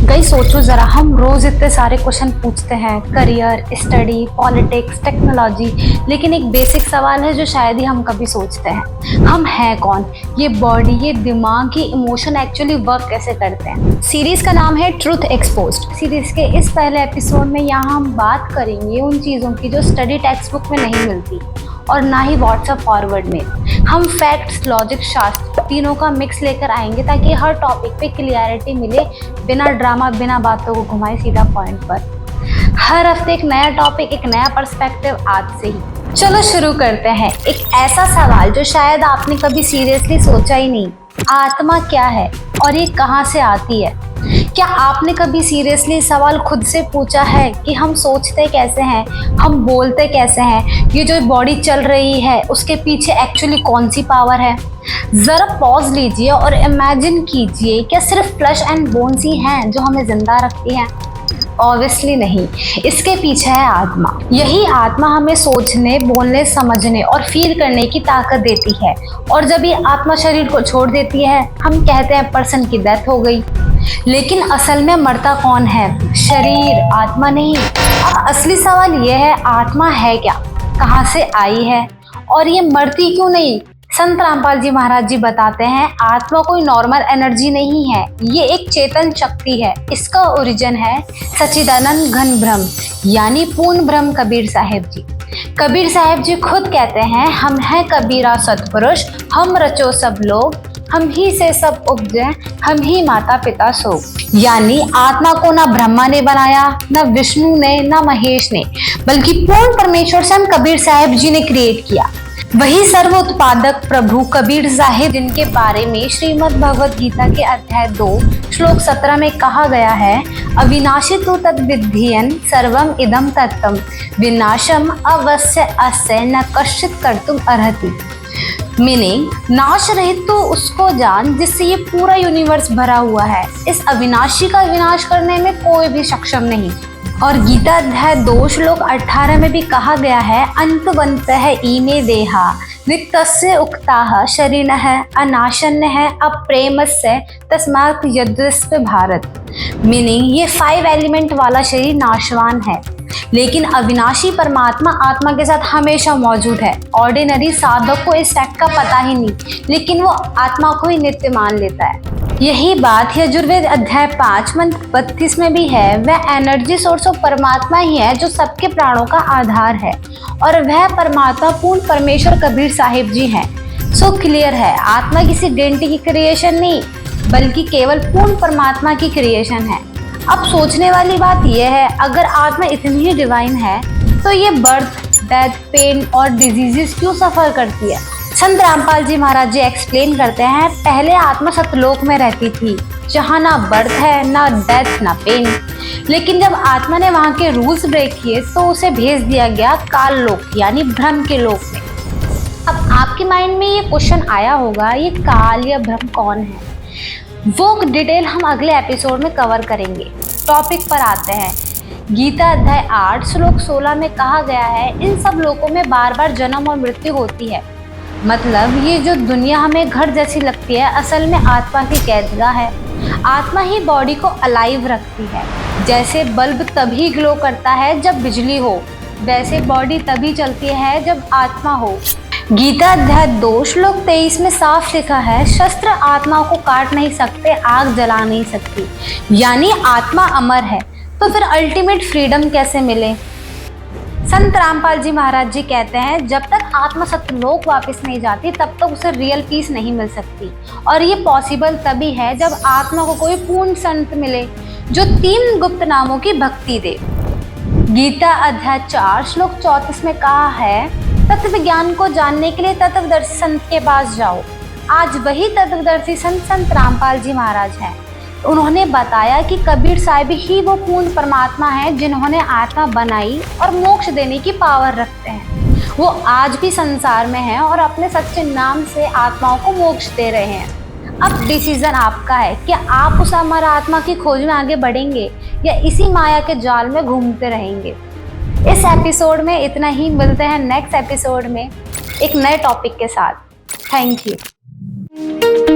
गई सोचो जरा, हम रोज इतने सारे क्वेश्चन पूछते हैं, करियर, स्टडी, पॉलिटिक्स, टेक्नोलॉजी, लेकिन एक बेसिक सवाल है जो शायद ही हम कभी सोचते हैं, हम हैं कौन? ये बॉडी, ये दिमाग, ये इमोशन एक्चुअली वर्क कैसे करते हैं? सीरीज का नाम है ट्रूथ एक्सपोज्ड। सीरीज के इस पहले एपिसोड में यहाँ हम बात करेंगे उन चीज़ों की जो स्टडी टेक्स्ट बुक में नहीं मिलती और ना ही व्हाट्सएप फॉरवर्ड में। हम फैक्ट्स, लॉजिक, शास्त्र तीनों का मिक्स लेकर आएंगे ताकि हर टॉपिक पे क्लियरिटी मिले, बिना ड्रामा, बिना बातों को घुमाए, सीधा पॉइंट पर। हर हफ्ते एक नया टॉपिक, एक नया पर्सपेक्टिव आज से ही। चलो शुरू करते हैं। एक ऐसा सवाल जो शायद आपने कभी सीरियसली सोचा ही नहीं, आत्मा क्या है और ये कहाँ से आती है? क्या आपने कभी सीरियसली सवाल खुद से पूछा है कि हम सोचते कैसे हैं, हम बोलते कैसे हैं, ये जो बॉडी चल रही है उसके पीछे एक्चुअली कौन सी पावर है? ज़रा पॉज लीजिए और इमेजिन कीजिए, क्या सिर्फ फ्लैश एंड बोन्स ही हैं जो हमें जिंदा रखती हैं? ऑब्वियसली नहीं, इसके पीछे है आत्मा। यही आत्मा हमें सोचने, बोलने, समझने और फील करने की ताकत देती है। और जब ये आत्मा शरीर को छोड़ देती है, हम कहते हैं पर्सन की डेथ हो गई। लेकिन असल में मरता कौन है? शरीर, आत्मा नहीं। अब असली सवाल ये है, आत्मा है क्या, कहाँ से आई है और ये मरती क्यों नहीं? संत रामपाल जी महाराज जी बताते हैं, आत्मा कोई नॉर्मल एनर्जी नहीं है, ये एक चेतन शक्ति है। इसका ओरिजिन है सच्चिदानंद घन ब्रह्म, यानी पूर्ण ब्रह्म। कबीर साहिब जी, कबीर साहिब जी खुद कहते हैं, हम हैं कबीरा सतपुरुष, हम रचो सब लोग, हम ही से सब उपजे, हम ही माता पिता सो। यानी आत्मा को ना ब्रह्मा ने बनाया, ना विष्णु ने, ना महेश ने, बल्कि पूर्ण परमेश्वर स्वयं कबीर साहिब जी ने क्रिएट किया। वही सर्व उत्पादक प्रभु कबीर साहिब, जिनके बारे में श्रीमद् भगवद गीता के अध्याय 2 श्लोक 17 में कहा गया है, अविनाशी तु तद्विद्धीयन् सर्वम इदं तत्तम विनाशम अवश्य अस्य न कश्चित् कर्तुम अर्हति। मीनिंग, नाश रहित तो उसको जान जिससे ये पूरा यूनिवर्स भरा हुआ है। इस अविनाशी का विनाश करने में कोई भी सक्षम नहीं। और गीता अध्याय 2 श्लोक 18 में भी कहा गया है, अंतवन्तः इमे देहा नित्यस्य उक्ताः शरीरः अनाशन्नः अप्रेमस्य तस्मात् यद्यस्व भारत। मीनिंग, ये 5 एलिमेंट वाला शरीर नाशवान है, लेकिन अविनाशी परमात्मा आत्मा के साथ हमेशा मौजूद है। ऑर्डिनरी साधक को इस फैक्ट का पता ही नहीं, लेकिन वो आत्मा को ही नित्य मान लेता है। यही बात यजुर्वेद अध्याय 5 मंत्र 32 में भी है, वह एनर्जी सोर्स ऑफ परमात्मा ही है जो सबके प्राणों का आधार है, और वह परमात्मा पूर्ण परमेश्वर कबीर साहिब जी हैं। सो क्लियर है, आत्मा किसी डेंटी की क्रिएशन नहीं, बल्कि केवल पूर्ण परमात्मा की क्रिएशन है। अब सोचने वाली बात यह है, अगर आत्मा इतनी ही डिवाइन है तो ये बर्थ, डेथ, पेन और डिजीजेस क्यों सफ़र करती है? संत रामपाल जी महाराज जी एक्सप्लेन करते हैं, पहले आत्मा सतलोक में रहती थी, जहाँ ना बर्थ है, ना डेथ, ना पेन। लेकिन जब आत्मा ने वहाँ के रूल्स ब्रेक किए तो उसे भेज दिया गया काल लोक, यानी भ्रम के लोक में। अब आपके माइंड में ये क्वेश्चन आया होगा, ये काल या भ्रम कौन है? वो डिटेल हम अगले एपिसोड में कवर करेंगे। टॉपिक पर आते हैं। गीता अध्याय 8 श्लोक 16 में कहा गया है, इन सब लोकों में बार बार जन्म और मृत्यु होती है। मतलब ये जो दुनिया हमें घर जैसी लगती है, असल में आत्मा की कैदगाह है। आत्मा ही बॉडी को अलाइव रखती है। जैसे बल्ब तभी ग्लो करता है जब बिजली हो, वैसे बॉडी तभी चलती है जब आत्मा हो। गीता अध्याय 2 श्लोक 23 में साफ लिखा है, शस्त्र आत्मा को काट नहीं सकते, आग जला नहीं सकती। यानी आत्मा अमर है, तो फिर अल्टीमेट फ्रीडम कैसे मिले? संत रामपाल जी महाराज जी कहते हैं, जब तक आत्मा सतलोक वापस नहीं जाती तब तक उसे रियल पीस नहीं मिल सकती। और ये पॉसिबल तभी है जब आत्मा को कोई पूर्ण संत मिले जो 3 गुप्त नामों की भक्ति दे। गीता अध्याय 4 श्लोक 34 में कहा है, तत्व विज्ञान को जानने के लिए तत्वदर्शी संत के पास जाओ। आज वही तत्वदर्शी संत रामपाल जी महाराज हैं। उन्होंने बताया कि कबीर साहिब ही वो पूर्ण परमात्मा है जिन्होंने आत्मा बनाई और मोक्ष देने की पावर रखते हैं। वो आज भी संसार में हैं और अपने सच्चे नाम से आत्माओं को मोक्ष दे रहे हैं। अब डिसीजन आपका है कि आप उस अमर आत्मा की खोज में आगे बढ़ेंगे या इसी माया के जाल में घूमते रहेंगे। इस एपिसोड में इतना ही। मिलते हैं नेक्स्ट एपिसोड में एक नए टॉपिक के साथ। Thank you.